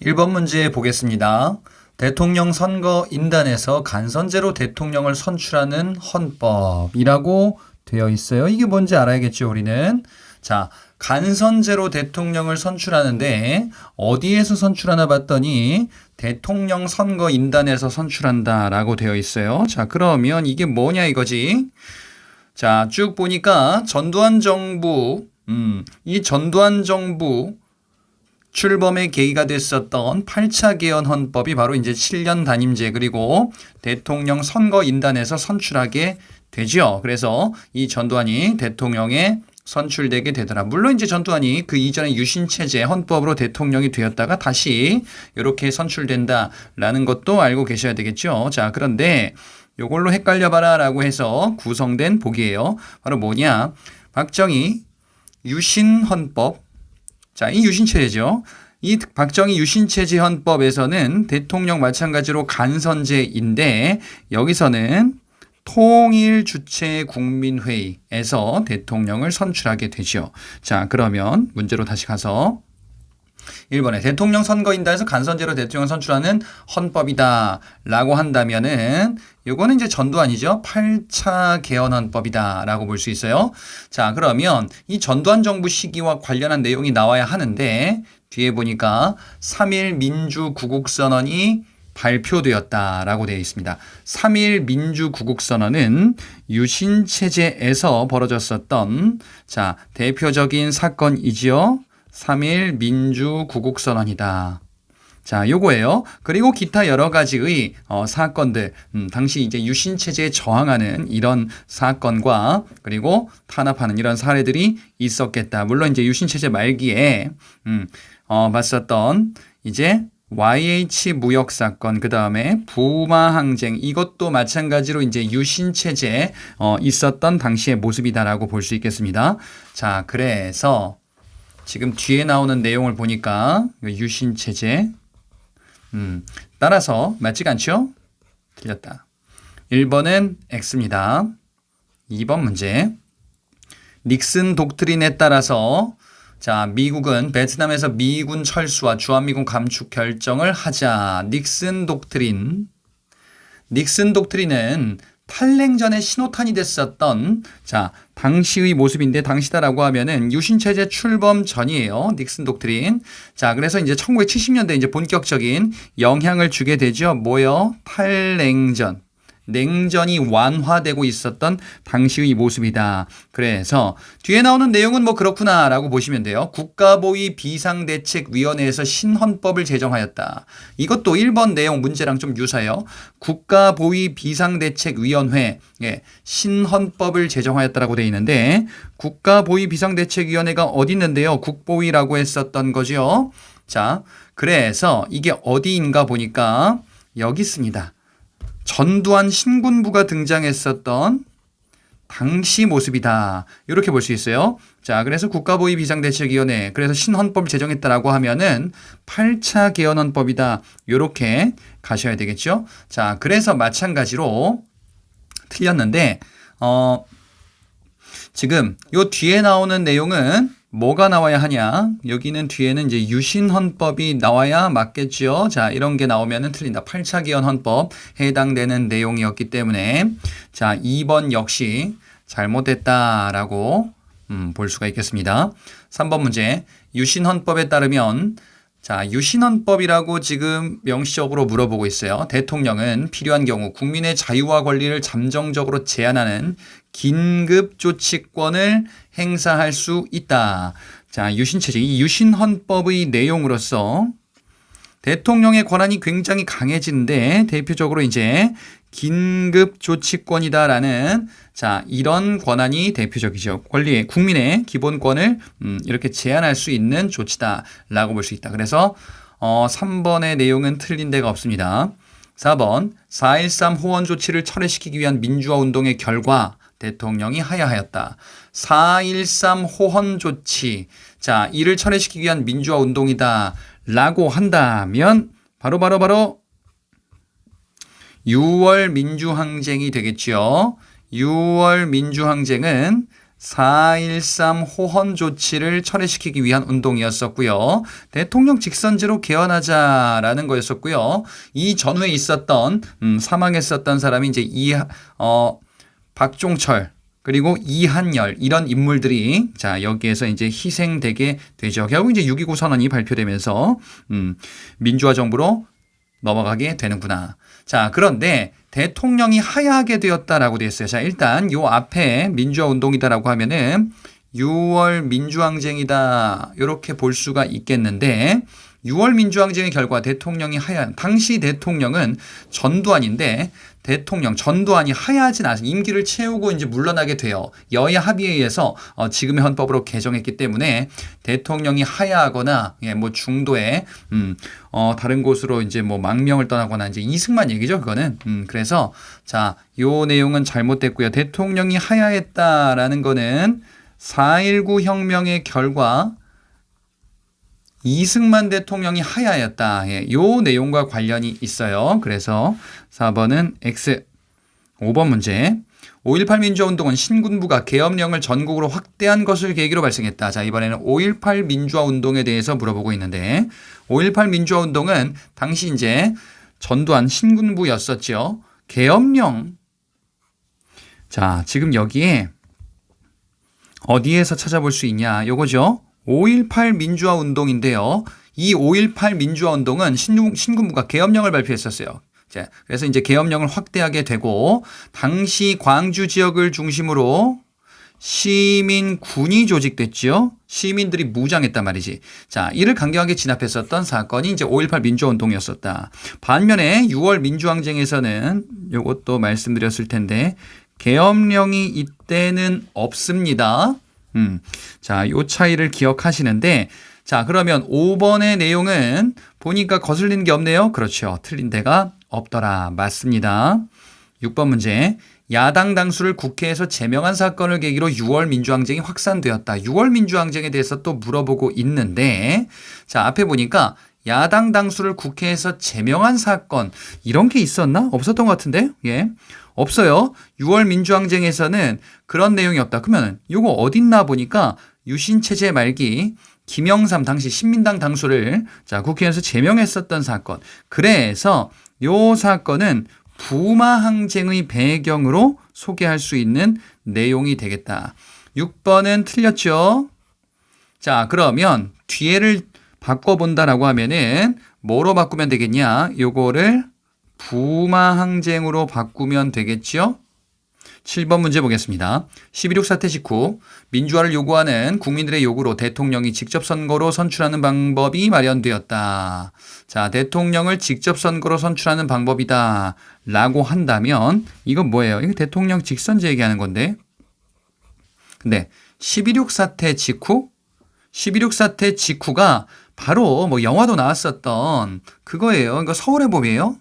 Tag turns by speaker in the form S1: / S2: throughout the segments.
S1: 1번 문제 보겠습니다. 대통령 선거 인단에서 간선제로 대통령을 선출하는 헌법이라고 되어 있어요. 이게 뭔지 알아야겠죠, 우리는. 자, 간선제로 대통령을 선출하는데 어디에서 선출하나 봤더니 대통령 선거 인단에서 선출한다라고 되어 있어요. 자, 그러면 이게 뭐냐 이거지. 자, 쭉 보니까 전두환 정부, 이 전두환 정부 출범의 계기가 됐었던 8차 개헌 헌법이 바로 이제 7년 단임제 그리고 대통령 선거 인단에서 선출하게 되죠. 그래서 이 전두환이 대통령에 선출되게 되더라. 물론 이제 전두환이 그 이전에 유신체제 헌법으로 대통령이 되었다가 다시 이렇게 선출된다라는 것도 알고 계셔야 되겠죠. 자, 그런데 요걸로 헷갈려봐라 라고 해서 구성된 복이에요. 바로 뭐냐. 박정희 유신헌법. 자, 이 유신체제죠. 이 박정희 유신체제 헌법에서는 대통령 마찬가지로 간선제인데 여기서는 통일주체국민회의에서 대통령을 선출하게 되죠. 자, 그러면 문제로 다시 가서 1번에 대통령 선거인단에서 간선제로 대통령 선출하는 헌법이다 라고 한다면은 요거는 이제 전두환이죠. 8차 개헌 헌법이다 라고 볼 수 있어요. 자, 그러면 이 전두환 정부 시기와 관련한 내용이 나와야 하는데 뒤에 보니까 3.1 민주구국선언이 발표되었다라고 되어 있습니다. 3.1 민주구국선언은 유신체제에서 벌어졌었던 자, 대표적인 사건이지요. 3.1 민주구국선언이다. 자, 요거예요. 그리고 기타 여러 가지의 사건들, 당시 이제 유신체제에 저항하는 이런 사건과 그리고 탄압하는 이런 사례들이 있었겠다. 물론 이제 유신체제 말기에 봤었던 이제 YH 무역 사건, 그 다음에 부마 항쟁, 이것도 마찬가지로 이제 유신체제에 있었던 당시의 모습이다라고 볼 수 있겠습니다. 자, 그래서 지금 뒤에 나오는 내용을 보니까 유신체제 따라서 맞지가 않죠? 틀렸다. 1번은 X입니다. 2번 문제. 닉슨 독트린에 따라서 자, 미국은 베트남에서 미군 철수와 주한미군 감축 결정을 하자. 닉슨 독트린. 닉슨 독트린은 탈냉전의 신호탄이 됐었던 자, 당시의 모습인데 당시다라고 하면은 유신체제 출범 전이에요. 닉슨 독트린. 자, 그래서 이제 1970년대 이제 본격적인 영향을 주게 되죠. 뭐요? 탈냉전. 냉전이 완화되고 있었던 당시의 모습이다. 그래서 뒤에 나오는 내용은 뭐 그렇구나라고 보시면 돼요. 국가보위 비상대책위원회에서 신헌법을 제정하였다. 이것도 1번 내용 문제랑 좀 유사해요. 국가보위 비상대책위원회 신헌법을 제정하였다라고 되어 있는데 국가보위 비상대책위원회가 어디 있는데요? 국보위라고 했었던 거죠. 자, 그래서 이게 어디인가 보니까 여기 있습니다. 전두환 신군부가 등장했었던 당시 모습이다. 이렇게 볼 수 있어요. 자, 그래서 국가보위 비상대책위원회, 그래서 신헌법을 제정했다라고 하면은 8차 개헌헌법이다. 이렇게 가셔야 되겠죠. 자, 그래서 마찬가지로 틀렸는데, 지금 요 뒤에 나오는 내용은 뭐가 나와야 하냐? 여기는 뒤에는 이제 유신헌법이 나와야 맞겠죠. 자, 이런 게 나오면은 틀린다. 8차 개헌 헌법 해당되는 내용이었기 때문에 자, 2번 역시 잘못됐다라고 볼 수가 있겠습니다. 3번 문제. 유신헌법에 따르면 자, 유신헌법이라고 지금 명시적으로 물어보고 있어요. 대통령은 필요한 경우 국민의 자유와 권리를 잠정적으로 제한하는 긴급조치권을 행사할 수 있다. 자, 유신체제, 이 유신헌법의 내용으로서 대통령의 권한이 굉장히 강해진데 대표적으로 이제 긴급조치권이다라는 자, 이런 권한이 대표적이죠. 권리, 국민의 기본권을 이렇게 제한할 수 있는 조치다라고 볼 수 있다. 그래서 3번의 내용은 틀린 데가 없습니다. 4번 4.13 호원 조치를 철회시키기 위한 민주화 운동의 결과 대통령이 하야하였다. 4.13 호헌 조치. 자, 이를 철회시키기 위한 민주화 운동이다. 라고 한다면 바로 6월 민주항쟁이 되겠죠. 6월 민주항쟁은 4.13 호헌 조치를 철회시키기 위한 운동이었었고요. 대통령 직선제로 개헌하자라는 거였었고요. 이 전후에 있었던 사망했었던 사람이 이제 박종철 그리고 이한열 이런 인물들이 자 여기에서 이제 희생되게 되죠. 결국 이제 6.29 선언이 발표되면서 민주화 정부로 넘어가게 되는구나. 자, 그런데 대통령이 하야하게 되었다라고 되어 있어요. 자, 일단 요 앞에 민주화 운동이다라고 하면은 6월 민주항쟁이다 이렇게 볼 수가 있겠는데 6월 민주항쟁의 결과 대통령이 하야한 당시 대통령은 전두환인데 전두환이 하야하진 않아서 임기를 채우고 이제 물러나게 돼요. 여야 합의에 의해서 지금의 헌법으로 개정했기 때문에 대통령이 하야하거나 뭐 중도에 다른 곳으로 이제 뭐 망명을 떠나거나 이제 이승만 얘기죠. 그거는 그래서 자, 요 내용은 잘못됐고요. 대통령이 하야했다라는 거는 4.19 혁명의 결과 이승만 대통령이 하야였다. 예, 요 내용과 관련이 있어요. 그래서 4번은 X. 5번 문제. 5.18 민주화운동은 신군부가 계엄령을 전국으로 확대한 것을 계기로 발생했다. 자, 이번에는 5.18 민주화운동에 대해서 물어보고 있는데 5.18 민주화운동은 당시 이제 전두환 신군부였었죠. 계엄령. 자, 지금 여기에 어디에서 찾아볼 수 있냐? 요거죠. 5.18 민주화 운동인데요. 이 5.18 민주화 운동은 신군부가 계엄령을 발표했었어요. 자, 그래서 이제 계엄령을 확대하게 되고 당시 광주 지역을 중심으로 시민군이 조직됐죠. 시민들이 무장했단 말이지. 자, 이를 강경하게 진압했었던 사건이 이제 5.18 민주화 운동이었었다. 반면에 6월 민주항쟁에서는 이것도 말씀드렸을 텐데 계엄령이 이때는 없습니다. 자, 요 차이를 기억하시는데 자, 그러면 5번의 내용은 보니까 거슬리는 게 없네요. 그렇죠. 틀린 데가 없더라. 맞습니다. 6번 문제. 야당 당수를 국회에서 제명한 사건을 계기로 6월 민주항쟁이 확산되었다. 6월 민주항쟁에 대해서 또 물어보고 있는데 자, 앞에 보니까 야당 당수를 국회에서 제명한 사건 이런 게 있었나? 없었던 것 같은데? 예. 없어요. 6월 민주항쟁에서는 그런 내용이 없다. 그러면 이거 어딨나 보니까 유신체제 말기 김영삼 당시 신민당 당수를 자, 국회에서 제명했었던 사건. 그래서 요 사건은 부마항쟁의 배경으로 소개할 수 있는 내용이 되겠다. 6번은 틀렸죠. 자, 그러면 뒤에를 바꿔본다라고 하면은 뭐로 바꾸면 되겠냐? 요거를 부마항쟁으로 바꾸면 되겠죠? 7번 문제 보겠습니다. 11.6 사태 직후 민주화를 요구하는 국민들의 요구로 대통령이 직접 선거로 선출하는 방법이 마련되었다. 자, 대통령을 직접 선거로 선출하는 방법이다 라고 한다면 이건 뭐예요? 이거 대통령 직선제 얘기하는 건데 근데 11.6 사태 직후? 11.6 사태 직후가 바로 뭐 영화도 나왔었던 그거예요. 이거 서울의 봄이에요.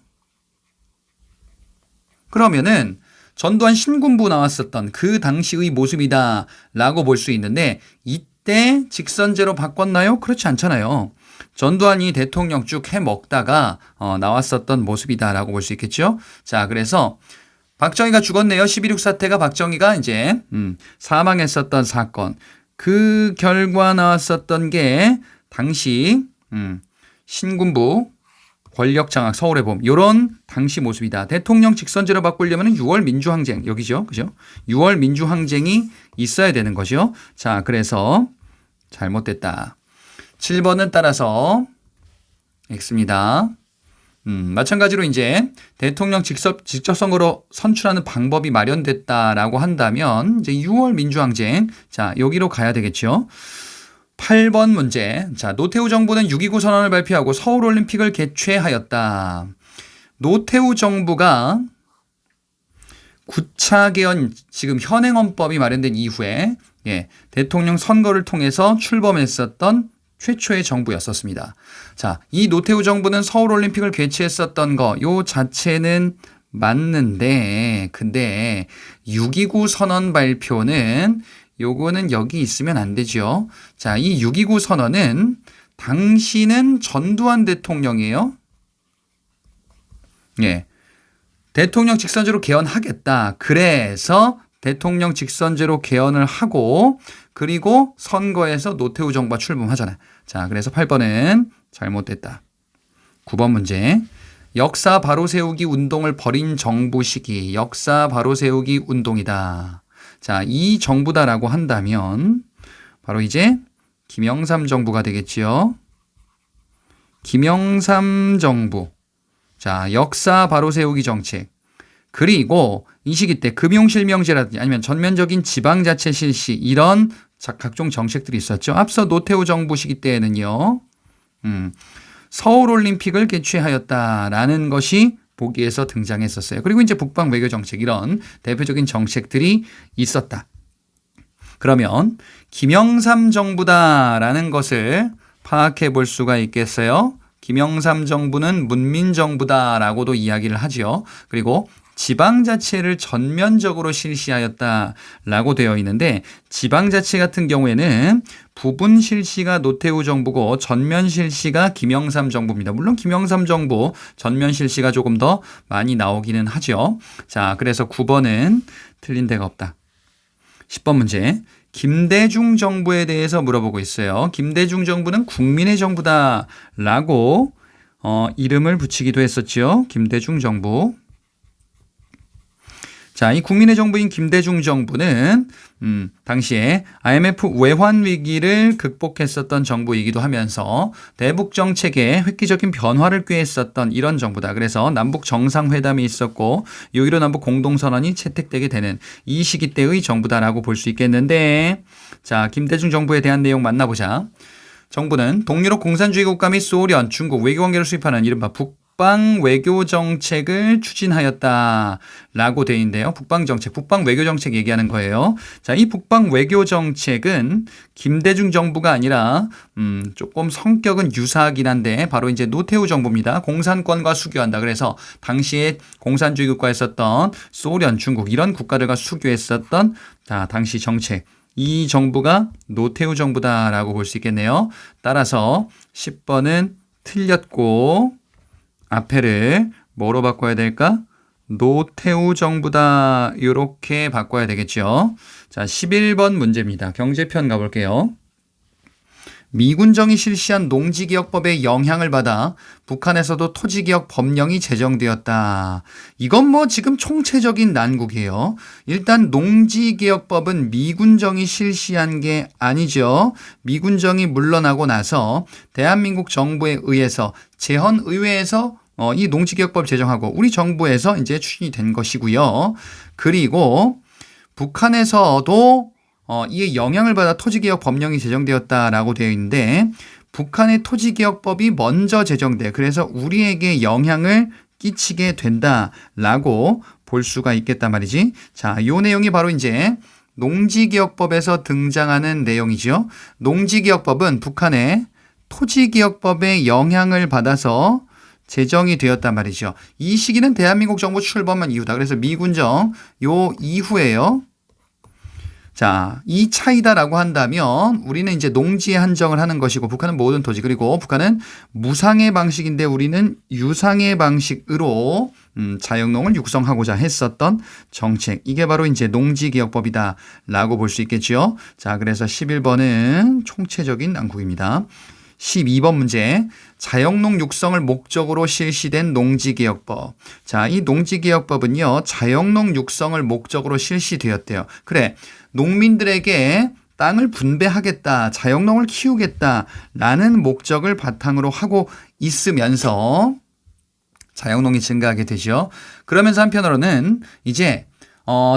S1: 그러면은 전두환 신군부 나왔었던 그 당시의 모습이다 라고 볼 수 있는데 이때 직선제로 바꿨나요? 그렇지 않잖아요. 전두환이 대통령 쭉 해먹다가 나왔었던 모습이다 라고 볼 수 있겠죠. 자, 그래서 박정희가 죽었네요. 11.6 사태가 박정희가 이제 사망했었던 사건. 그 결과 나왔었던 게 당시 신군부 권력 장악 서울의 봄 이런 당시 모습이다. 대통령 직선제로 바꾸려면 6월 민주항쟁 여기죠. 그죠? 6월 민주항쟁이 있어야 되는 거죠. 자, 그래서 잘못됐다. 7번은 따라서 X입니다. 마찬가지로 이제 대통령 직접 선거로 선출하는 방법이 마련됐다라고 한다면 이제 6월 민주항쟁 자, 여기로 가야 되겠죠. 8번 문제. 자, 노태우 정부는 6.29 선언을 발표하고 서울올림픽을 개최하였다. 노태우 정부가 9차 개헌 지금 현행헌법이 마련된 이후에 대통령 선거를 통해서 출범했었던 최초의 정부였었습니다. 자, 이 노태우 정부는 서울올림픽을 개최했었던 거 요 자체는 맞는데 근데 6.29 선언 발표는 요거는 여기 있으면 안 되죠. 자, 이 6.29 선언은 당시는 전두환 대통령이에요. 예. 대통령 직선제로 개헌하겠다. 그래서 대통령 직선제로 개헌을 하고 그리고 선거에서 노태우 정부가 출범하잖아. 자, 그래서 8번은 잘못됐다. 9번 문제. 역사 바로 세우기 운동을 벌인 정부 시기. 역사 바로 세우기 운동이다. 자, 이 정부다라고 한다면 바로 이제 김영삼 정부가 되겠지요. 김영삼 정부. 자, 역사 바로 세우기 정책. 그리고 이 시기 때 금융실명제라든지 아니면 전면적인 지방자치 실시 이런 각종 정책들이 있었죠. 앞서 노태우 정부 시기 때에는요. 서울올림픽을 개최하였다라는 것이 보기에서 등장했었어요. 그리고 이제 북방 외교 정책 이런 대표적인 정책들이 있었다. 그러면 김영삼 정부다라는 것을 파악해 볼 수가 있겠어요. 김영삼 정부는 문민정부다라고도 이야기를 하죠. 그리고 지방자치를 전면적으로 실시하였다라고 되어 있는데 지방자치 같은 경우에는 부분 실시가 노태우 정부고 전면 실시가 김영삼 정부입니다. 물론 김영삼 정부 전면 실시가 조금 더 많이 나오기는 하죠. 자, 그래서 9번은 틀린 데가 없다. 10번 문제. 김대중 정부에 대해서 물어보고 있어요. 김대중 정부는 국민의 정부다라고 이름을 붙이기도 했었죠. 김대중 정부. 자, 이 국민의 정부인 김대중 정부는 당시에 IMF 외환 위기를 극복했었던 정부이기도 하면서 대북 정책에 획기적인 변화를 꾀했었던 이런 정부다. 그래서 남북 정상회담이 있었고 6.15 남북 공동선언이 채택되게 되는 이 시기 때의 정부다라고 볼 수 있겠는데 자, 김대중 정부에 대한 내용 만나보자. 정부는 동유럽 공산주의 국가 및 소련, 중국 외교관계를 수립하는 이른바 북방 외교 정책을 추진하였다라고 되어 있는데요. 북방 정책, 북방 외교 정책 얘기하는 거예요. 자, 이 북방 외교 정책은 김대중 정부가 아니라 조금 성격은 유사하긴 한데 바로 이제 노태우 정부입니다. 공산권과 수교한다. 그래서 당시에 공산주의 국가였었던 소련, 중국 이런 국가들과 수교했었던 자, 당시 정책. 이 정부가 노태우 정부다라고 볼 수 있겠네요. 따라서 10번은 틀렸고 앞에를 뭐로 바꿔야 될까? 노태우 정부다 이렇게 바꿔야 되겠죠. 자, 11번 문제입니다. 경제편 가볼게요. 미군정이 실시한 농지개혁법의 영향을 받아 북한에서도 토지개혁 법령이 제정되었다. 이건 뭐 지금 총체적인 난국이에요. 일단 농지개혁법은 미군정이 실시한 게 아니죠. 미군정이 물러나고 나서 대한민국 정부에 의해서 재헌의회에서 이 농지개혁법 제정하고 우리 정부에서 이제 추진이 된 것이고요. 그리고 북한에서도 이에 영향을 받아 토지개혁 법령이 제정되었다라고 되어 있는데 북한의 토지개혁법이 먼저 제정돼. 그래서 우리에게 영향을 끼치게 된다라고 볼 수가 있겠단 말이지. 자, 이 내용이 바로 이제 농지개혁법에서 등장하는 내용이죠. 농지개혁법은 북한의 토지개혁법의 영향을 받아서 제정이 되었단 말이죠. 이 시기는 대한민국 정부 출범한 이후다. 그래서 미군정 요 이후에요. 자, 이 차이다라고 한다면 우리는 이제 농지에 한정을 하는 것이고 북한은 모든 토지 그리고 북한은 무상의 방식인데 우리는 유상의 방식으로 자영농을 육성하고자 했었던 정책. 이게 바로 이제 농지개혁법이다라고 볼 수 있겠죠. 자, 그래서 11번은 총체적인 난국입니다. 12번 문제. 자영농 육성을 목적으로 실시된 농지개혁법. 자, 이 농지개혁법은요. 자영농 육성을 목적으로 실시되었대요. 그래. 농민들에게 땅을 분배하겠다. 자영농을 키우겠다라는 목적을 바탕으로 하고 있으면서 자영농이 증가하게 되죠. 그러면서 한편으로는 이제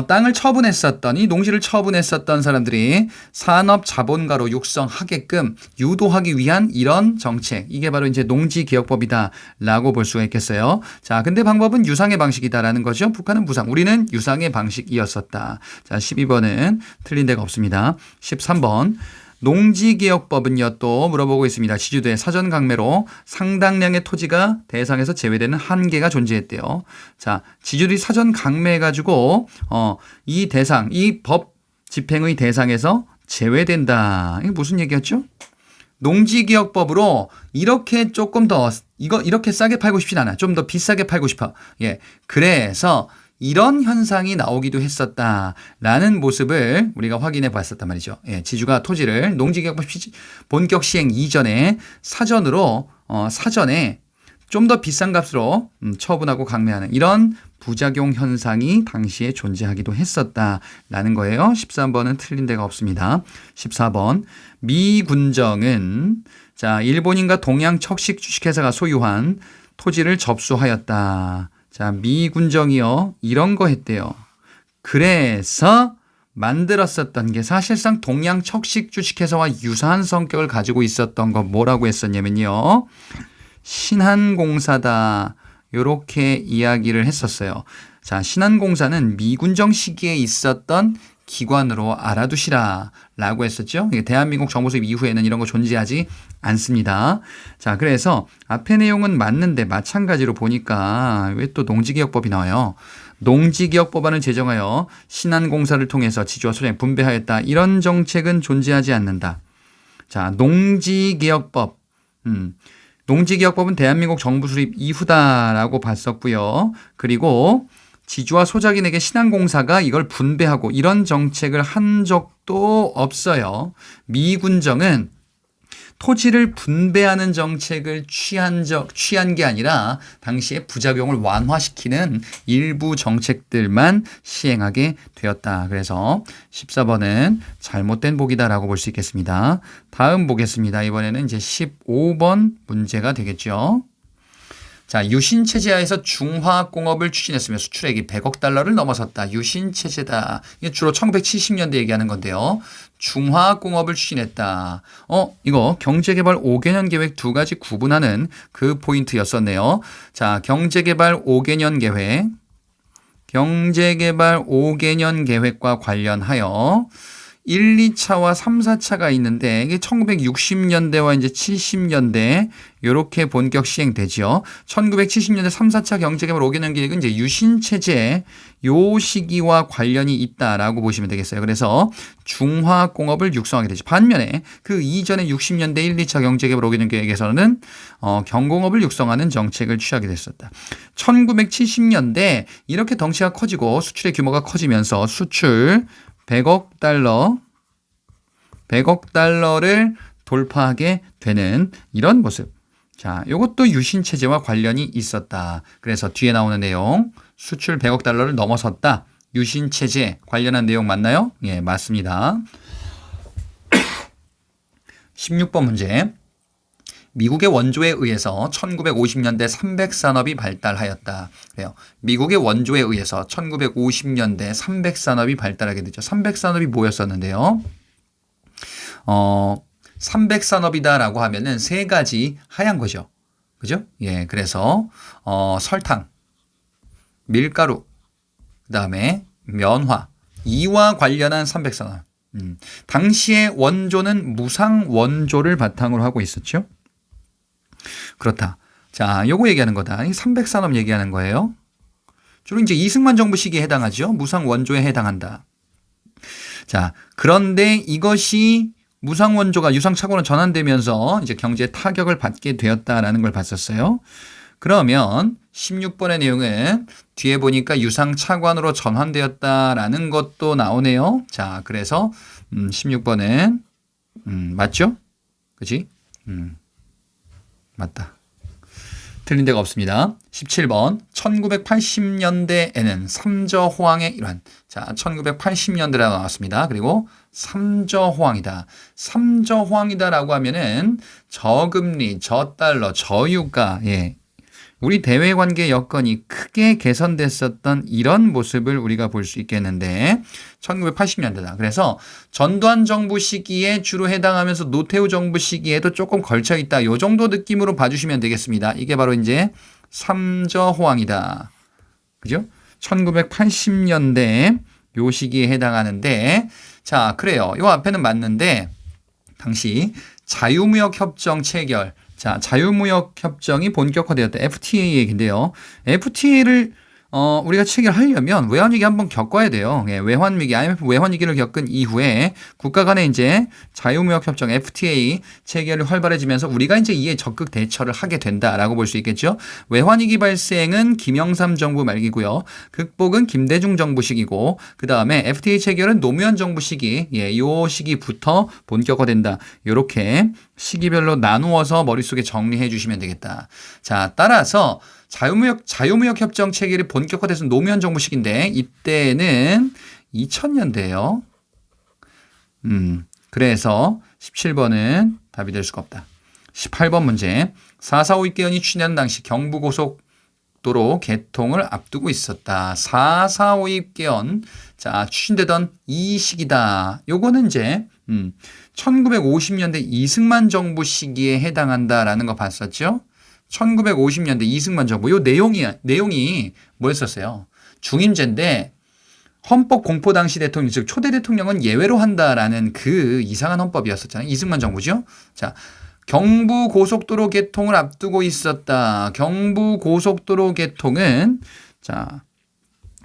S1: 땅을 처분했었던 이 농지를 처분했었던 사람들이 산업 자본가로 육성하게끔 유도하기 위한 이런 정책. 이게 바로 이제 농지개혁법이다라고 볼 수가 있겠어요. 자, 근데 방법은 유상의 방식이다라는 거죠. 북한은 무상, 우리는 유상의 방식이었었다. 자, 12번은 틀린 데가 없습니다. 13번. 농지개혁법은요 또 물어보고 있습니다. 지주도의 사전 강매로 상당량의 토지가 대상에서 제외되는 한계가 존재했대요. 자, 지주들이 사전 강매해가지고 이 대상, 이 법 집행의 대상에서 제외된다. 이게 무슨 얘기였죠? 농지개혁법으로 이렇게 조금 더 이렇게 싸게 팔고 싶진 않아. 좀 더 비싸게 팔고 싶어. 예, 그래서 이런 현상이 나오기도 했었다라는 모습을 우리가 확인해 봤었단 말이죠. 예, 지주가 토지를 농지개혁법 본격 시행 이전에 사전에 좀 더 비싼 값으로 처분하고 강매하는 이런 부작용 현상이 당시에 존재하기도 했었다라는 거예요. 13번은 틀린 데가 없습니다. 14번 미군정은 자, 일본인과 동양 척식 주식회사가 소유한 토지를 접수하였다. 자, 미군정이요. 이런 거 했대요. 그래서 만들었었던 게 사실상 동양 척식 주식회사와 유사한 성격을 가지고 있었던 거 뭐라고 했었냐면요. 신한공사다. 이렇게 이야기를 했었어요. 자, 신한공사는 미군정 시기에 있었던 기관으로 알아두시라 라고 했었죠. 대한민국 정부 수립 이후에는 이런 거 존재하지 않습니다. 자, 그래서 앞의 내용은 맞는데 마찬가지로 보니까 왜 또 농지개혁법이 나와요. 농지개혁법안을 제정하여 신한공사를 통해서 지주와 소장이 분배하였다. 이런 정책은 존재하지 않는다. 자, 농지개혁법. 농지개혁법은 대한민국 정부 수립 이후다라고 봤었고요. 그리고 지주와 소작인에게 신한공사가 이걸 분배하고 이런 정책을 한 적도 없어요. 미군정은 토지를 분배하는 정책을 취한 게 아니라 당시에 부작용을 완화시키는 일부 정책들만 시행하게 되었다. 그래서 14번은 잘못된 보기다라고 볼 수 있겠습니다. 다음 보겠습니다. 이번에는 이제 15번 문제가 되겠죠. 자, 유신체제하에서 중화학공업을 추진했으며 수출액이 100억 달러를 넘어섰다. 유신체제다. 이게 주로 1970년대 얘기하는 건데요. 중화학공업을 추진했다. 이거 경제개발 5개년 계획 두 가지 구분하는 그 포인트였었네요. 자, 경제개발 5개년 계획. 경제개발 5개년 계획과 관련하여 1, 2차와 3, 4차가 있는데 이게 1960년대와 이제 70년대 이렇게 본격 시행되죠. 1970년대 3, 4차 경제개발 5개년 계획은 이제 유신체제 요 시기와 관련이 있다라고 보시면 되겠어요. 그래서 중화공업을 육성하게 되죠. 반면에 그 이전에 60년대 1, 2차 경제개발 5개년 계획에서는 경공업을 육성하는 정책을 취하게 됐었다. 1970년대 이렇게 덩치가 커지고 수출의 규모가 커지면서 수출 100억 달러를 돌파하게 되는 이런 모습. 자, 이것도 유신체제와 관련이 있었다. 그래서 뒤에 나오는 내용, 수출 100억 달러를 넘어섰다. 유신체제 관련한 내용 맞나요? 예, 맞습니다. 16번 문제. 미국의 원조에 의해서 1950년대 삼백산업이 발달하였다. 그래요. 미국의 원조에 의해서 1950년대 삼백산업이 발달하게 되죠. 삼백산업이 뭐였었는데요? 삼백산업이다라고 하면은 세 가지 하얀 거죠. 그죠? 예, 그래서 설탕, 밀가루, 그다음에 면화, 이와 관련한 삼백산업. 당시의 원조는 무상 원조를 바탕으로 하고 있었죠. 그렇다. 자, 요거 얘기하는 거다. 이 삼백산업 얘기하는 거예요. 주로 이제 이승만 정부 시기에 해당하죠. 무상 원조에 해당한다. 자, 그런데 이것이 무상 원조가 유상 차고로 전환되면서 이제 경제에 타격을 받게 되었다라는 걸 봤었어요. 그러면 16번의 내용은 뒤에 보니까 유상 차관으로 전환되었다라는 것도 나오네요. 자, 그래서 16번은 맞죠? 그치? 맞다. 틀린 데가 없습니다. 17번 1980년대에는 삼저호황의 일환. 자, 1980년대라고 나왔습니다. 그리고 삼저호황이다. 삼저호황이다라고 하면은 저금리, 저달러, 저유가, 예. 우리 대외관계 여건이 크게 개선됐었던 이런 모습을 우리가 볼 수 있겠는데 1980년대다. 그래서 전두환 정부 시기에 주로 해당하면서 노태우 정부 시기에도 조금 걸쳐 있다. 이 정도 느낌으로 봐주시면 되겠습니다. 이게 바로 이제 삼저호황이다. 그죠? 1980년대 요 시기에 해당하는데 자, 그래요. 요 앞에는 맞는데 당시 자유무역협정 체결. 자, 자유무역협정이 본격화되었다. FTA 얘기인데요. FTA를 우리가 체결하려면 외환위기 한번 겪어야 돼요. 예, 외환위기, IMF 외환위기를 겪은 이후에 국가 간의 이제 자유무역협정 FTA 체결이 활발해지면서 우리가 이제 이에 적극 대처를 하게 된다라고 볼 수 있겠죠. 외환위기 발생은 김영삼 정부 말기고요. 극복은 김대중 정부 시기고, 그 다음에 FTA 체결은 노무현 정부 시기, 예, 요 시기부터 본격화된다. 요렇게 시기별로 나누어서 머릿속에 정리해 주시면 되겠다. 자, 따라서 자유무역 협정 체결이 본격화돼서 노무현 정부 시기인데 이때는 2000년대예요. 그래서 17번은 답이 될 수가 없다. 18번 문제. 4.4 5.2개헌이 추진하는 당시 경부고속도로 개통을 앞두고 있었다. 4.4 5.2개헌 자 추진되던 이 시기다. 요거는 이제 1950년대 이승만 정부 시기에 해당한다라는 거 봤었죠. 1950년대 이승만 정부 요 내용이 뭐였었어요? 중임제인데 헌법 공포 당시 대통령 즉 초대 대통령은 예외로 한다라는 그 이상한 헌법이었었잖아요. 이승만 정부죠. 자, 경부 고속도로 개통을 앞두고 있었다. 경부 고속도로 개통은 자,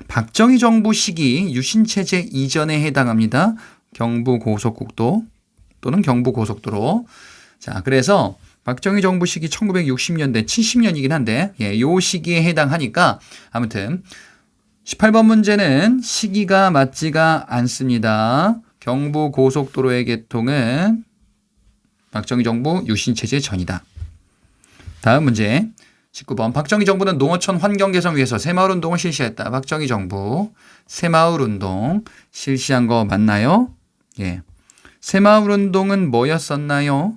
S1: 박정희 정부 시기 유신 체제 이전에 해당합니다. 경부 고속국도 또는 경부 고속도로. 자, 그래서 박정희 정부 시기 1960년대 70년이긴 한데 예, 요 시기에 해당하니까 아무튼 18번 문제는 시기가 맞지가 않습니다. 경부 고속도로의 개통은 박정희 정부 유신체제 전이다. 다음 문제 19번 박정희 정부는 농어촌 환경 개선 위해서 새마을운동을 실시했다. 박정희 정부 새마을운동 실시한 거 맞나요? 예. 새마을운동은 뭐였었나요?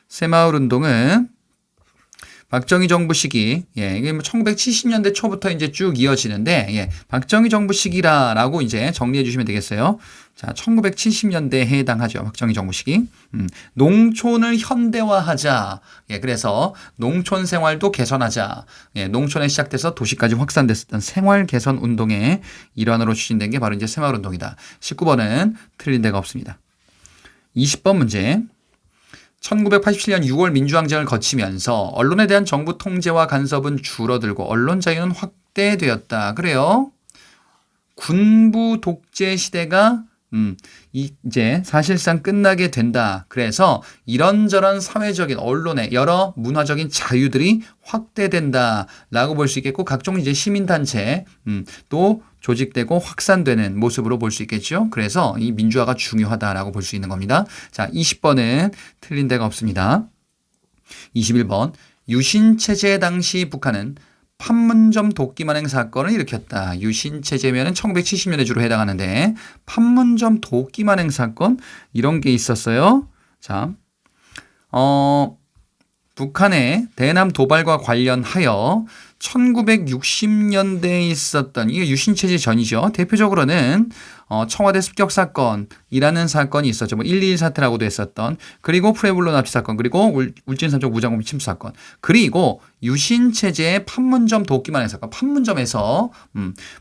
S1: 새마을운동은 박정희 정부 시기, 예, 이게 1970년대 초부터 이제 쭉 이어지는데, 예, 박정희 정부 시기라고 이제 정리해 주시면 되겠어요. 자, 1970년대에 해당하죠. 박정희 정부 시기. 농촌을 현대화하자. 예, 그래서 농촌 생활도 개선하자. 예, 농촌에 시작돼서 도시까지 확산됐었던 생활 개선 운동의 일환으로 추진된 게 바로 이제 새마을운동이다. 19번은 틀린 데가 없습니다. 20번 문제. 1987년 6월 민주항쟁을 거치면서 언론에 대한 정부 통제와 간섭은 줄어들고 언론 자유는 확대되었다. 그래요. 군부 독재 시대가 이제 사실상 끝나게 된다. 그래서 이런저런 사회적인 언론의 여러 문화적인 자유들이 확대된다라고 볼 수 있겠고 각종 이제 시민단체 또 조직되고 확산되는 모습으로 볼 수 있겠죠. 그래서 이 민주화가 중요하다라고 볼 수 있는 겁니다. 자, 20번은 틀린 데가 없습니다. 21번 유신체제 당시 북한은 판문점 도끼만행 사건을 일으켰다. 유신체제면은 1970년에 주로 해당하는데 판문점 도끼만행 사건 이런 게 있었어요. 자, 북한의 대남 도발과 관련하여 1960년대에 있었던 이게 유신체제 전이죠. 대표적으로는 청와대 습격 사건이라는 사건이 있었죠. 뭐 1.21 사태라고도 했었던 그리고 프레블로 납치 사건 그리고 울진 삼척 무장공비 침수 사건 그리고 유신체제의 판문점 도끼만행 사건 판문점에서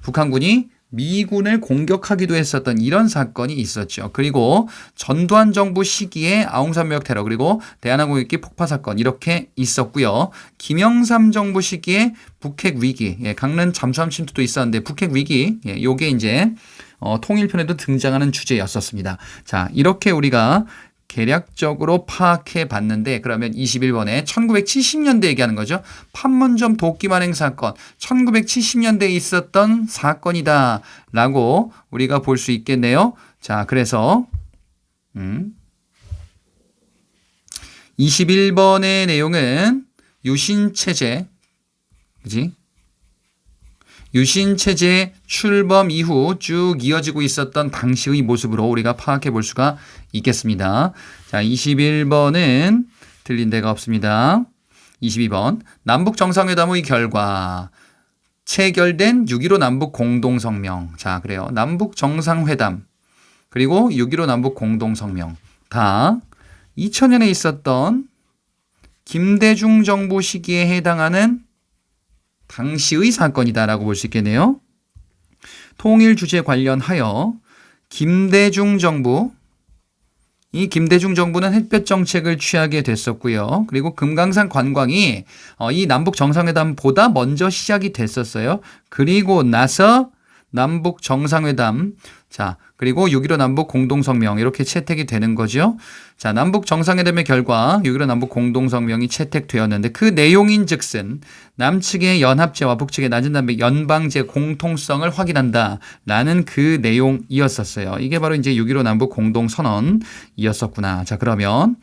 S1: 북한군이 미군을 공격하기도 했었던 이런 사건이 있었죠. 그리고 전두환 정부 시기에 아웅산 묘역 테러 그리고 대한항공기 폭파 사건 이렇게 있었고요. 김영삼 정부 시기에 북핵 위기, 예, 강릉 잠수함 침투도 있었는데 북핵 위기, 예, 요게 이제 통일편에도 등장하는 주제였었습니다. 자, 이렇게 우리가 개략적으로 파악해 봤는데 그러면 21번에 1970년대 얘기하는 거죠. 판문점 도끼만행 사건 1970년대에 있었던 사건이다 라고 우리가 볼 수 있겠네요. 자, 그래서 21번의 내용은 유신체제 그지? 유신체제 출범 이후 쭉 이어지고 있었던 당시의 모습으로 우리가 파악해 볼 수가 있겠습니다. 자, 21번은 틀린 데가 없습니다. 22번 남북 정상회담의 결과 체결된 6.15 남북 공동성명. 자, 그래요. 남북 정상회담 그리고 6.15 남북 공동성명 다 2000년에 있었던 김대중 정부 시기에 해당하는 당시의 사건이다라고 볼 수 있겠네요. 통일 주제 관련하여 김대중 정부 이 김대중 정부는 햇볕 정책을 취하게 됐었고요. 그리고 금강산 관광이 이 남북 정상회담보다 먼저 시작이 됐었어요. 그리고 나서 남북 정상회담, 자, 그리고 6.15 남북 공동성명 이렇게 채택이 되는 거죠. 자, 남북 정상회담의 결과 6.15 남북 공동성명이 채택되었는데 그 내용인즉슨 남측의 연합제와 북측의 낮은 담배 연방제 공통성을 확인한다라는 그 내용이었었어요. 이게 바로 이제 6.15 남북 공동선언이었었구나. 자, 그러면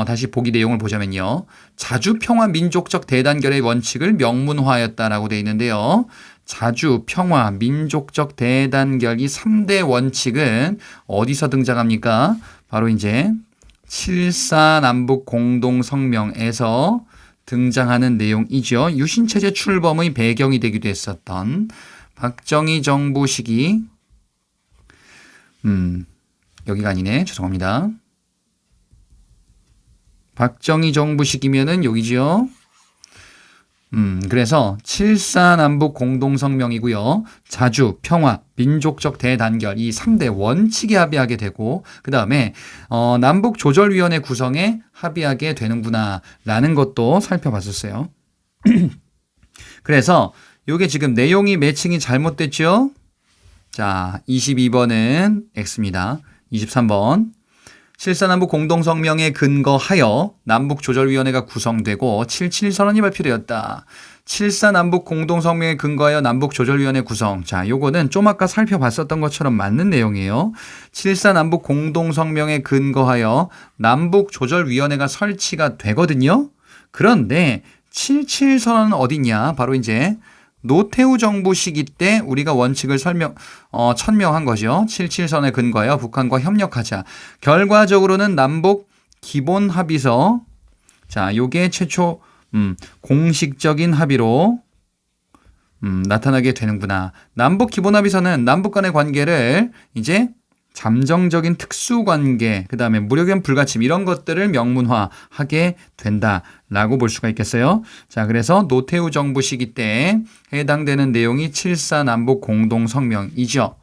S1: 다시 보기 내용을 보자면요. 자주 평화 민족적 대단결의 원칙을 명문화하였다라고 되어 있는데요. 자주, 평화, 민족적 대단결 이 3대 원칙은 어디서 등장합니까? 바로 이제 7.4 남북 공동성명에서 등장하는 내용이죠. 유신체제 출범의 배경이 되기도 했었던 박정희 정부 시기 여기가 아니네. 죄송합니다. 박정희 정부 시기면은 여기죠. 그래서 7.4 남북 공동성명이고요. 자주, 평화, 민족적 대단결 이 3대 원칙에 합의하게 되고 그 다음에 남북 조절위원회 구성에 합의하게 되는구나 라는 것도 살펴봤었어요. 그래서 이게 지금 내용이 매칭이 잘못됐죠. 자, 22번은 X입니다. 23번. 7.4 남북 공동성명에 근거하여 남북조절위원회가 구성되고 7.7선언이 발표되었다. 7.4 남북 공동성명에 근거하여 남북조절위원회 구성. 자, 요거는 좀 아까 살펴봤었던 것처럼 맞는 내용이에요. 7.4 남북 공동성명에 근거하여 남북조절위원회가 설치가 되거든요. 그런데 7.7선언은 어디냐? 바로 이제 노태우 정부 시기 때 우리가 원칙을 천명한 거죠. 7.7선에 근거하여 북한과 협력하자. 결과적으로는 남북 기본 합의서. 자, 요게 최초 공식적인 합의로 나타나게 되는구나. 남북 기본 합의서는 남북 간의 관계를 이제 잠정적인 특수관계, 그 다음에 무력연 불가침 이런 것들을 명문화하게 된다라고 볼 수가 있겠어요. 자, 그래서 노태우 정부 시기 때 해당되는 내용이 7.4 남북 공동성명이죠.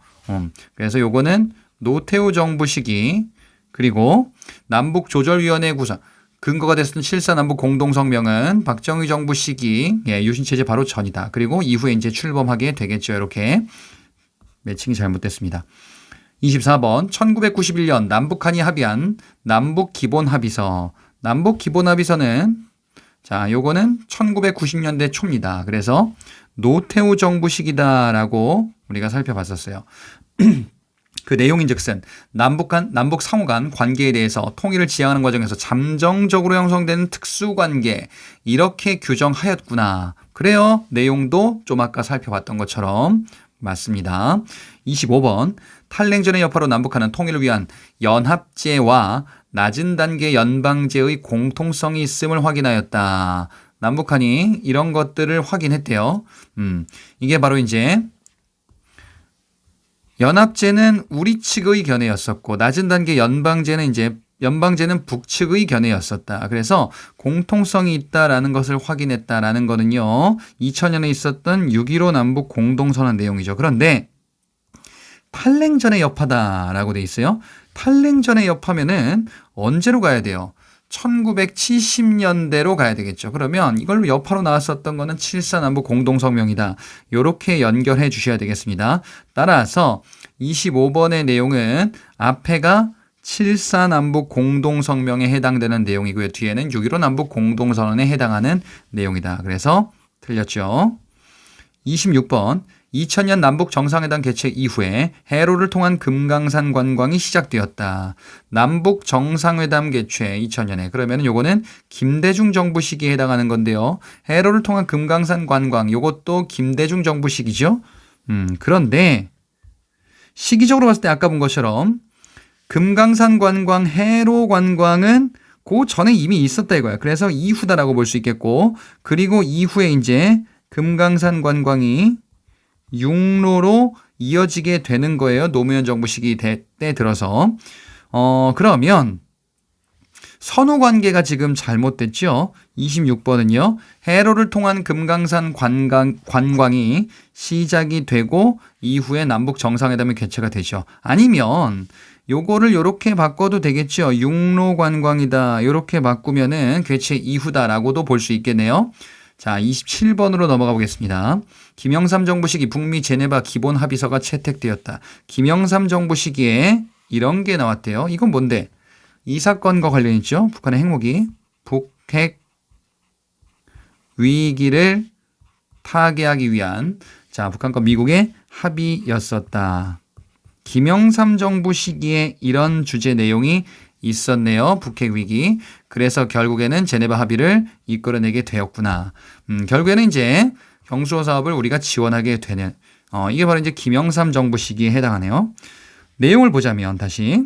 S1: 그래서 요거는 노태우 정부 시기 그리고 남북조절위원회 구성 근거가 됐던 7.4 남북 공동성명은 박정희 정부 시기 유신체제 바로 전이다. 그리고 이후에 이제 출범하게 되겠죠. 이렇게 매칭이 잘못됐습니다. 24번 1991년 남북한이 합의한 남북기본합의서. 남북기본합의서는 자, 요거는 1990년대 초입니다. 그래서 노태우 정부 시기다라고 우리가 살펴봤었어요. 그 내용인즉슨 남북 상호 간 관계에 대해서 통일을 지향하는 과정에서 잠정적으로 형성되는 특수관계 이렇게 규정하였구나. 그래요. 내용도 좀 아까 살펴봤던 것처럼 맞습니다. 25번 탈냉전의 여파로 남북한은 통일을 위한 연합제와 낮은 단계 연방제의 공통성이 있음을 확인하였다. 남북한이 이런 것들을 확인했대요. 이게 바로 이제 연합제는 우리 측의 견해였었고 낮은 단계 연방제는 북측의 견해였었다. 그래서 공통성이 있다라는 것을 확인했다라는 거는요. 2000년에 있었던 6.15 남북 공동선언 내용이죠. 그런데 탈냉전의 여파다라고 돼 있어요. 탈냉전의 여파면은 언제로 가야 돼요? 1970년대로 가야 되겠죠. 그러면 이걸로 여파로 나왔었던 거는 7.4 남북 공동성명이다. 이렇게 연결해 주셔야 되겠습니다. 따라서 25번의 내용은 앞에가 7.4 남북 공동성명에 해당되는 내용이고요. 뒤에는 6.15 남북 공동선언에 해당하는 내용이다. 그래서 틀렸죠. 26번 2000년 남북 정상회담 개최 이후에 해로를 통한 금강산 관광이 시작되었다. 남북 정상회담 개최 2000년에 그러면 요거는 김대중 정부 시기에 해당하는 건데요. 해로를 통한 금강산 관광 요것도 김대중 정부 시기죠. 그런데 시기적으로 봤을 때 아까 본 것처럼 금강산 관광, 해로 관광은 그 전에 이미 있었다 이거야. 그래서 이후다라고 볼 수 있겠고 그리고 이후에 이제 금강산 관광이 육로로 이어지게 되는 거예요. 노무현 정부 시기 때 들어서. 그러면 선후 관계가 지금 잘못됐죠. 26번은요. 해로를 통한 금강산 관광이 시작이 되고 이후에 남북 정상회담이 개최가 되죠. 아니면 요거를 요렇게 바꿔도 되겠죠. 육로관광이다. 요렇게 바꾸면은 개최 이후다라고도 볼 수 있겠네요. 자, 27번으로 넘어가 보겠습니다. 김영삼 정부 시기 북미 제네바 기본 합의서가 채택되었다. 김영삼 정부 시기에 이런 게 나왔대요. 이건 뭔데? 이 사건과 관련 있죠. 북한의 핵무기, 북핵 위기를 타개하기 위한 북한과 미국의 합의였었다. 김영삼 정부 시기에 이런 주제 내용이 있었네요. 북핵 위기. 그래서 결국에는 제네바 합의를 이끌어내게 되었구나. 결국에는 이제 경수호 사업을 우리가 지원하게 되는 이게 바로 이제 김영삼 정부 시기에 해당하네요. 내용을 보자면 다시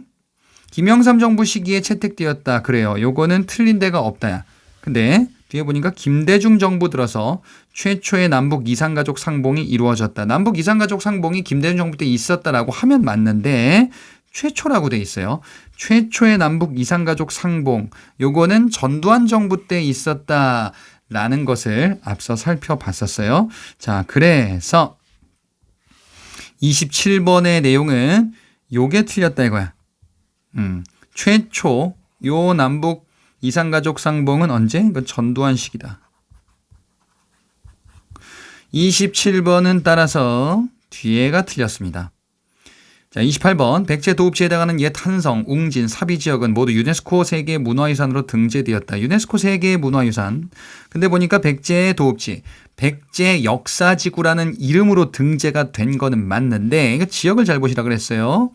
S1: 김영삼 정부 시기에 채택되었다. 그래요. 요거는 틀린 데가 없다. 근데 뒤에 보니까 김대중 정부 들어서 최초의 남북 이산가족 상봉이 이루어졌다. 남북 이산가족 상봉이 김대중 정부 때 있었다라고 하면 맞는데 최초라고 돼 있어요. 최초의 남북 이산가족 상봉. 요거는 전두환 정부 때 있었다라는 것을 앞서 살펴봤었어요. 자, 그래서 27번의 내용은 요게 틀렸다 이거야. 최초 요 남북 이산가족 상봉은 언제? 이건 전두환 시기다. 27번은 따라서 뒤에가 틀렸습니다. 자, 28번 백제 도읍지에 해당하는 옛 한성, 웅진, 사비 지역은 모두 유네스코 세계 문화유산으로 등재되었다. 유네스코 세계 문화유산. 근데 보니까 백제 도읍지, 백제 역사지구라는 이름으로 등재가 된 거는 맞는데 이거 지역을 잘 보시라 그랬어요.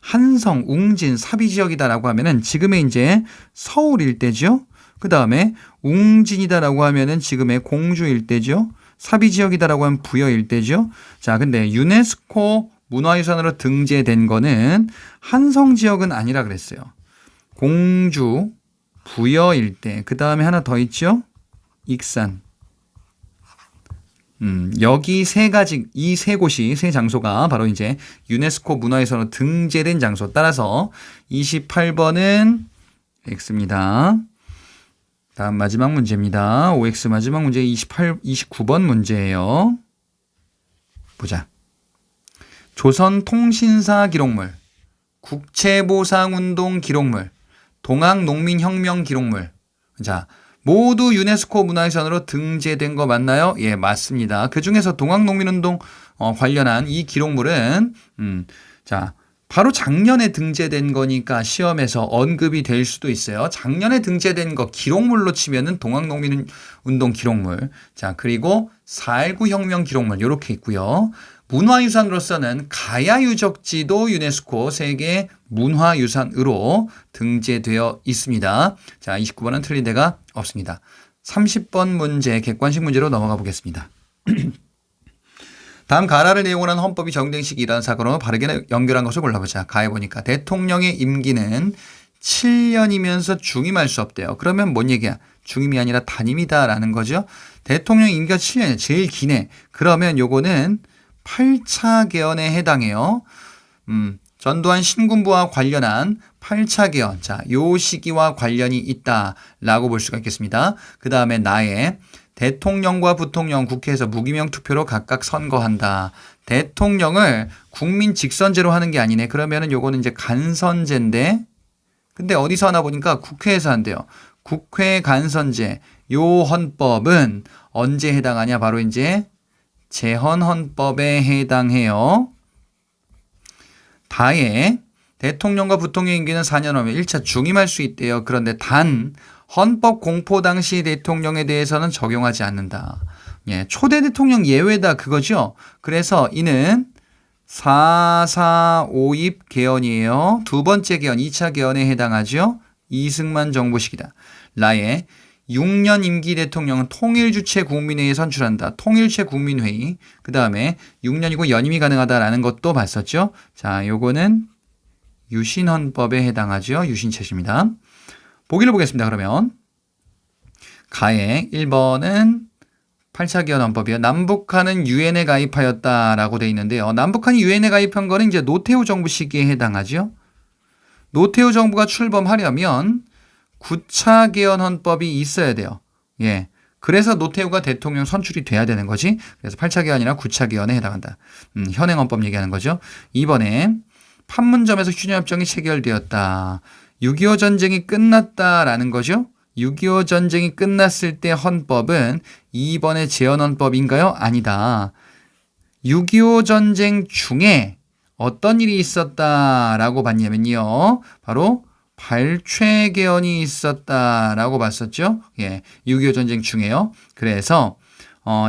S1: 한성, 웅진, 사비 지역이다라고 하면은 지금의 이제 서울 일대죠. 그 다음에 웅진이다라고 하면은 지금의 공주 일대죠. 사비 지역이다라고 하면 부여 일대죠. 자, 근데 유네스코 문화유산으로 등재된 거는 한성 지역은 아니라 그랬어요. 공주, 부여 일대. 그 다음에 하나 더 있죠. 익산. 여기 세 가지, 이 세 곳이, 세 장소가 바로 이제 유네스코 문화유산으로 등재된 장소. 따라서 28번은 X입니다. 다음 마지막 문제입니다. OX 마지막 문제 29번 문제예요. 보자. 조선통신사 기록물, 국채보상운동 기록물, 동학농민혁명 기록물. 자, 모두 유네스코 문화유산으로 등재된 거 맞나요? 예, 맞습니다. 그 중에서 동학농민운동 관련한 이 기록물은 자, 바로 작년에 등재된 거니까 시험에서 언급이 될 수도 있어요. 작년에 등재된 거 기록물로 치면은 동학농민운동 기록물. 자, 그리고 4.19 혁명 기록물 이렇게 있고요. 문화유산으로서는 가야 유적지도 유네스코 세계 문화유산으로 등재되어 있습니다. 자, 29번은 틀린 데가 없습니다. 30번 문제 객관식 문제로 넘어가 보겠습니다. 다음 가라를 내용으로 한 헌법이 정된 시기 이러한 사건으로 바르게 연결한 것을 골라보자. 가에 보니까 대통령의 임기는 7년이면서 중임할 수 없대요. 그러면 뭔 얘기야? 중임이 아니라 단임이다라는 거죠. 대통령 임기가 7년이야. 제일 기네. 그러면 요거는 8차 개헌에 해당해요. 전두환 신군부와 관련한 8차 개헌. 자, 요 시기와 관련이 있다라고 볼 수가 있겠습니다. 그 다음에 나의 대통령과 부통령 국회에서 무기명 투표로 각각 선거한다. 대통령을 국민 직선제로 하는 게 아니네. 그러면은 요거는 이제 간선제인데, 근데 어디서 하나 보니까 국회에서 한대요. 국회 간선제. 요 헌법은 언제 해당하냐? 바로 이제 제헌헌법에 해당해요. 다에 대통령과 부통령 임기는 4년 후면 1차 중임할 수 있대요. 그런데 단 헌법 공포 당시 대통령에 대해서는 적용하지 않는다. 예, 초대 대통령 예외다 그거죠. 그래서 이는 4.4.5입 개헌이에요. 두 번째 개헌, 2차 개헌에 해당하죠. 이승만 정부 시기다. 라의 6년 임기 대통령은 통일주체 국민회의에 선출한다. 통일체 국민회의. 그 다음에 6년이고 연임이 가능하다라는 것도 봤었죠. 자, 요거는 유신헌법에 해당하죠. 유신체제입니다. 보기를 보겠습니다. 그러면 가에 1번은 8차 개헌 헌법이요. 남북한은 유엔에 가입하였다라고 돼 있는데요. 남북한이 유엔에 가입한 거는 이제 노태우 정부 시기에 해당하죠. 노태우 정부가 출범하려면 9차 개헌 헌법이 있어야 돼요. 예. 그래서 노태우가 대통령 선출이 돼야 되는 거지. 그래서 8차 개헌이나 9차 개헌에 해당한다. 현행 헌법 얘기하는 거죠. 이번에 판문점에서 휴전협정이 체결되었다. 6.25 전쟁이 끝났다라는 거죠. 6.25 전쟁이 끝났을 때 헌법은 2번의 재헌헌법인가요? 아니다. 6.25 전쟁 중에 어떤 일이 있었다라고 봤냐면요. 바로 발췌 개헌이 있었다라고 봤었죠. 예, 6.25 전쟁 중에요. 그래서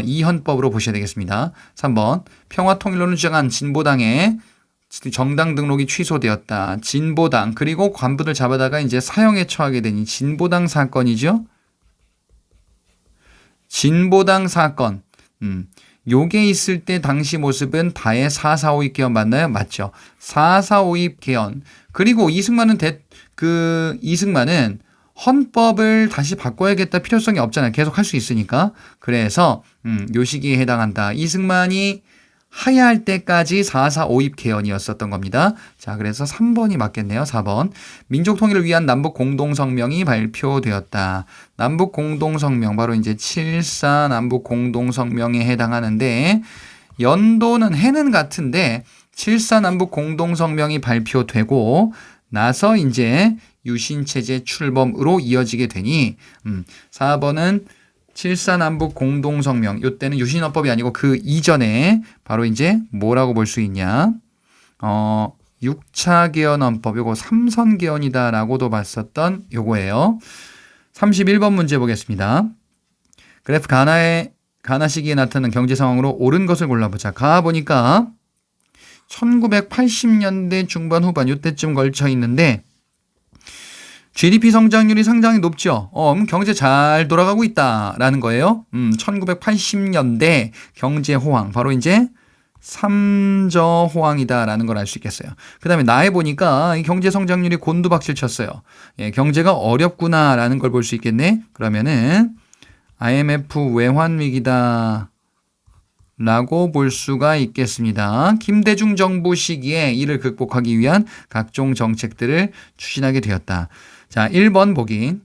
S1: 이 헌법으로 보셔야 되겠습니다. 3번 평화통일론을 주장한 진보당의 정당 등록이 취소되었다. 진보당 그리고 관부들 잡아다가 이제 사형에 처하게 되니 진보당 사건이죠. 진보당 사건. 요게 있을 때 당시 모습은 다의 4.4.5.입 개헌 맞나요? 맞죠. 4.4.5.입 개헌. 그리고 이승만은 헌법을 다시 바꿔야겠다 필요성이 없잖아요. 계속 할 수 있으니까. 그래서 요 시기에 해당한다. 이승만이 하야할 때까지 4.4.5.입 개헌이었었던 겁니다. 자, 그래서 3번이 맞겠네요. 4번. 민족 통일을 위한 남북 공동성명이 발표되었다. 남북 공동성명 바로 이제 7.4 남북 공동성명에 해당하는데 연도는 해는 같은데 7.4 남북 공동성명이 발표되고 나서 이제 유신체제 출범으로 이어지게 되니 4번은 7.4 남북 공동성명, 이때는 유신헌법이 아니고 그 이전에 바로 이제 뭐라고 볼 수 있냐? 6차 개헌헌법, 요거 3선 개헌이다라고도 봤었던 요거예요. 31번 문제 보겠습니다. 그래프 가나 시기에 나타난 경제 상황으로 옳은 것을 골라보자. 가 보니까 1980년대 중반 후반 요때쯤 걸쳐 있는데 GDP 성장률이 상당히 높죠. 경제 잘 돌아가고 있다라는 거예요. 1980년대 경제 호황, 바로 이제 삼저 호황이다라는 걸 알 수 있겠어요. 그 다음에 나에 보니까 이 경제 성장률이 곤두박질 쳤어요. 예, 경제가 어렵구나라는 걸 볼 수 있겠네. 그러면은 IMF 외환 위기다. 라고 볼 수가 있겠습니다. 김대중 정부 시기에 이를 극복하기 위한 각종 정책들을 추진하게 되었다. 자, 1번 보기.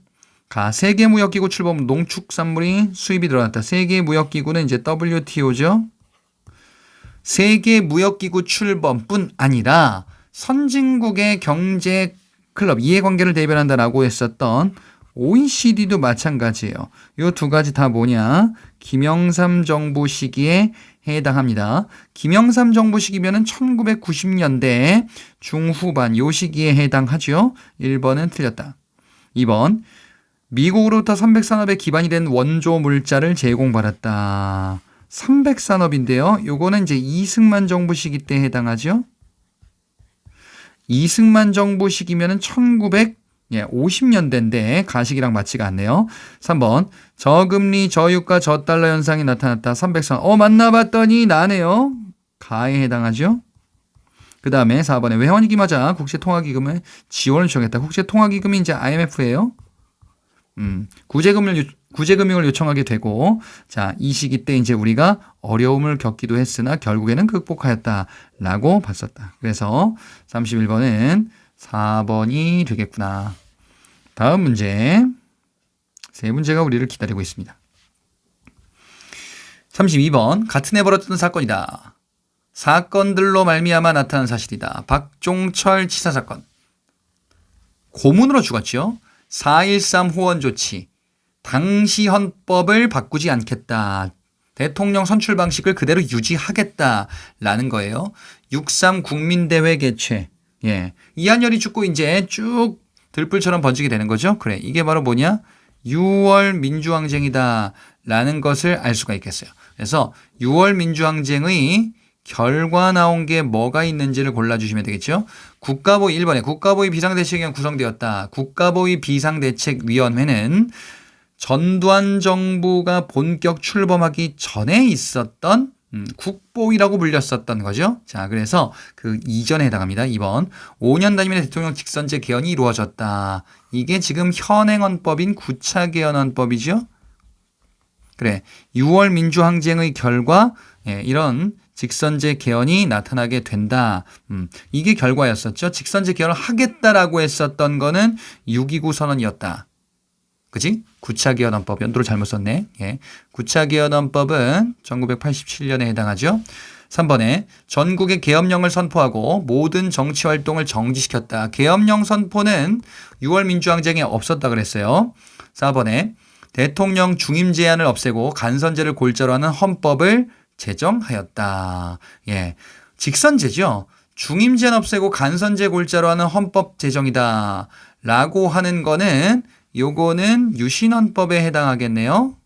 S1: 세계무역기구 출범 농축산물이 수입이 늘어났다. 세계무역기구는 이제 WTO죠. 세계무역기구 출범뿐 아니라 선진국의 경제 클럽 이해관계를 대변한다라고 했었던 OECD도 마찬가지예요. 이 두 가지 다 뭐냐? 김영삼 정부 시기에 해당합니다. 김영삼 정부 시기면은 1990년대 중후반 요 시기에 해당하죠. 1번은 틀렸다. 2번 미국으로부터 300산업의 기반이 된 원조 물자를 제공받았다. 300산업인데요. 요거는 이제 이승만 정부 시기 때 해당하죠. 이승만 정부 시기면은 50년대인데 가시기랑 맞지가 않네요. 3번 저금리 저유가 저달러 현상이 나타났다. 300선 만나봤더니 나네요. 가에 해당하죠. 그 다음에 4번에 외환위기 맞아 국제통화기금에 지원을 요청했다. 국제통화기금이 이제 IMF예요. 구제금융을 요청하게 되고, 자, 이 시기 때 이제 우리가 어려움을 겪기도 했으나 결국에는 극복하였다라고 봤었다. 그래서 31번은 4번이 되겠구나. 다음 문제. 세 문제가 우리를 기다리고 있습니다. 32번. 같은 해 벌어졌던 사건이다. 사건들로 말미암아 나타난 사실이다. 박종철 치사 사건. 고문으로 죽었죠. 4.13 호원 조치. 당시 헌법을 바꾸지 않겠다. 대통령 선출 방식을 그대로 유지하겠다라는 거예요. 6.3 국민대회 개최. 예. 이한열이 죽고 이제 쭉 들불처럼 번지게 되는 거죠. 그래. 이게 바로 뭐냐? 6월 민주항쟁이다. 라는 것을 알 수가 있겠어요. 그래서 6월 민주항쟁의 결과 나온 게 뭐가 있는지를 골라주시면 되겠죠. 국가보위 1번에 국가보위 비상대책위원 구성되었다. 국가보위 비상대책위원회는 전두환 정부가 본격 출범하기 전에 있었던 국보위라고 불렸었던 거죠. 자, 그래서 그 이전에 해당합니다. 2번. 5년 단임의 대통령 직선제 개헌이 이루어졌다. 이게 지금 현행헌법인 9차 개헌헌법이죠. 그래. 6월 민주항쟁의 결과 이런 직선제 개헌이 나타나게 된다. 이게 결과였었죠. 직선제 개헌을 하겠다라고 했었던 거는 6.29 선언이었다. 그치? 9차 개헌헌법 연도를 잘못 썼네. 예. 9차 개헌헌법은 1987년에 해당하죠. 3번에 전국에 계엄령을 선포하고 모든 정치활동을 정지시켰다. 계엄령 선포는 6월 민주항쟁에 없었다 그랬어요. 4번에 대통령 중임 제한을 없애고 간선제를 골자로 하는 헌법을 제정하였다. 예, 직선제죠. 중임 제한 없애고 간선제 골자로 하는 헌법 제정이다. 라고 하는 거는 요거는 유신헌법에 해당하겠네요.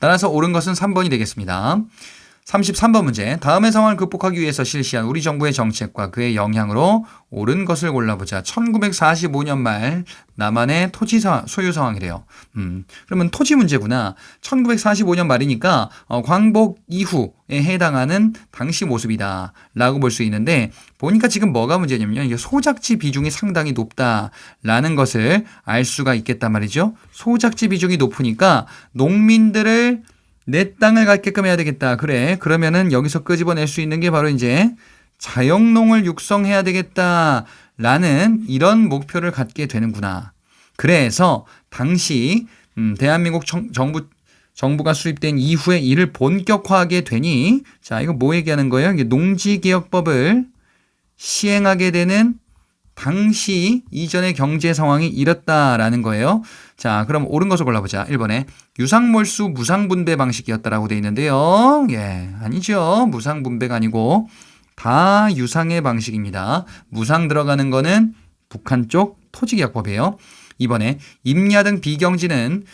S1: 따라서 옳은 것은 3번이 되겠습니다. 33번 문제. 다음의 상황을 극복하기 위해서 실시한 우리 정부의 정책과 그의 영향으로 옳은 것을 골라보자. 1945년 말 남한의 토지 소유 상황이래요. 그러면 토지 문제구나. 1945년 말이니까 광복 이후에 해당하는 당시 모습이다 라고 볼 수 있는데, 보니까 지금 뭐가 문제냐면요, 이게 소작지 비중이 상당히 높다라는 것을 알 수가 있겠단 말이죠. 소작지 비중이 높으니까 농민들을 내 땅을 갖게끔 해야 되겠다. 그래. 그러면은 여기서 끄집어낼 수 있는 게 바로 이제 자영농을 육성해야 되겠다라는 이런 목표를 갖게 되는구나. 그래서 당시 대한민국 정부가 수립된 이후에 이를 본격화하게 되니, 자, 이거 뭐 얘기하는 거예요? 이게 농지개혁법을 시행하게 되는 당시 이전의 경제 상황이 이렇다라는 거예요. 자, 그럼 옳은 것을 골라보자. 1번에 유상몰수 무상분배 방식이었다라고 되어 있는데요. 예, 아니죠. 무상분배가 아니고 다 유상의 방식입니다. 무상 들어가는 거는 북한 쪽 토지개혁법이에요. 2번에 임야 등 비경지는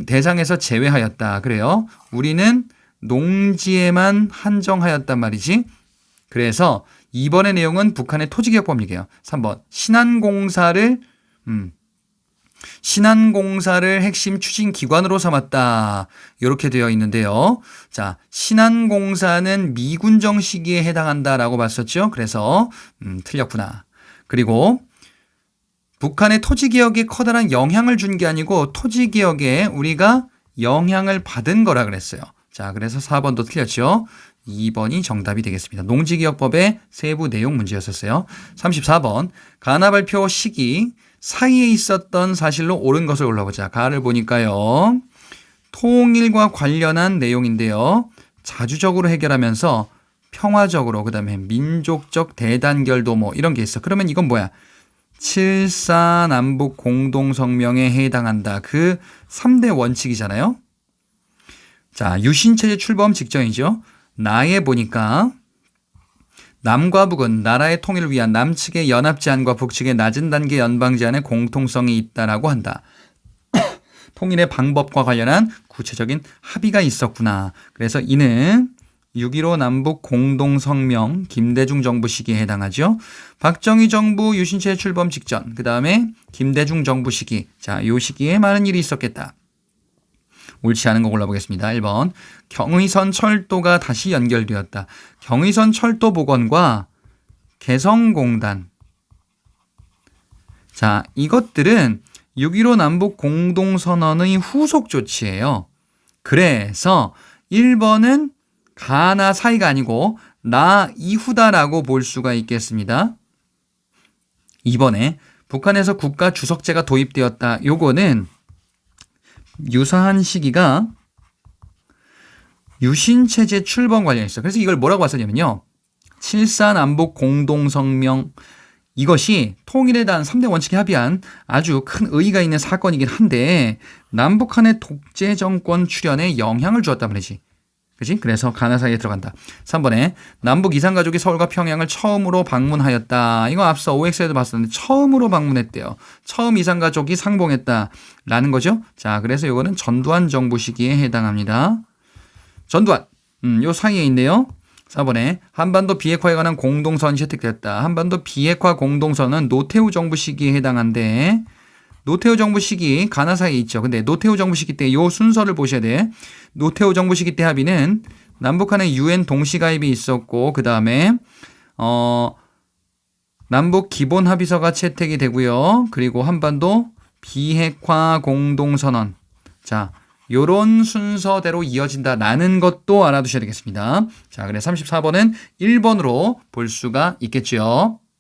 S1: 대상에서 제외하였다. 그래요. 우리는 농지에만 한정하였단 말이지. 그래서 2번의 내용은 북한의 토지개혁법 얘기예요. 3번 신안공사를 핵심 추진 기관으로 삼았다. 이렇게 되어 있는데요. 자, 신안공사는 미군정 시기에 해당한다라고 봤었죠. 그래서 틀렸구나. 그리고 북한의 토지개혁에 커다란 영향을 준 게 아니고 토지개혁에 우리가 영향을 받은 거라 그랬어요. 자, 그래서 4번도 틀렸죠. 2번이 정답이 되겠습니다. 농지개혁법의 세부 내용 문제였었어요. 34번 가나 발표 시기 사이에 있었던 사실로 옳은 것을 골라보자. 가를 보니까요, 통일과 관련한 내용인데요. 자주적으로 해결하면서 평화적으로, 그 다음에 민족적 대단결도 뭐 이런 게 있어. 그러면 이건 뭐야? 7.4 남북 공동성명에 해당한다. 그 3대 원칙이잖아요. 자, 유신체제 출범 직전이죠. 나에 보니까 남과 북은 나라의 통일을 위한 남측의 연합제안과 북측의 낮은 단계 연방제안의 공통성이 있다라고 한다. 통일의 방법과 관련한 구체적인 합의가 있었구나. 그래서 이는 6.15 남북 공동성명 김대중 정부 시기에 해당하죠. 박정희 정부 유신체제 출범 직전, 그 다음에 김대중 정부 시기. 자, 요 시기에 많은 일이 있었겠다. 옳지 않은 거 골라보겠습니다. 1번 경의선 철도가 다시 연결되었다. 경의선 철도 복원과 개성공단. 자, 이것들은 6.15 남북 공동선언의 후속 조치예요. 그래서 1번은 가나 사이가 아니고 나 이후다라고 볼 수가 있겠습니다. 2번에 북한에서 국가 주석제가 도입되었다. 요거는 유사한 시기가 유신체제 출범 관련이 있어요. 그래서 이걸 뭐라고 봤었냐면요, 7.4 남북 공동성명, 이것이 통일에 대한 3대 원칙에 합의한 아주 큰 의의가 있는 사건이긴 한데 남북한의 독재 정권 출현에 영향을 주었단 말이지. 그치? 그래서 가나 사이에 들어간다. 3번에 남북 이산가족이 서울과 평양을 처음으로 방문하였다. 이거 앞서 OX에도 봤었는데 처음으로 방문했대요. 처음 이산가족이 상봉했다라는 거죠. 자, 그래서 이거는 전두환 정부 시기에 해당합니다. 전두환, 요 사이에 있네요. 4번에 한반도 비핵화에 관한 공동선언이 채택되었다. 한반도 비핵화 공동선언은 노태우 정부 시기에 해당한데, 노태우 정부 시기 가나 사이에 있죠. 근데 노태우 정부 시기 때 요 순서를 보셔야 돼. 노태우 정부 시기 때 합의는 남북한의 UN 동시 가입이 있었고, 그 다음에 남북 기본 합의서가 채택이 되고요. 그리고 한반도 비핵화 공동선언. 자, 요런 순서대로 이어진다라는 것도 알아두셔야 되겠습니다. 자, 그래서 34번은 1번으로 볼 수가 있겠죠.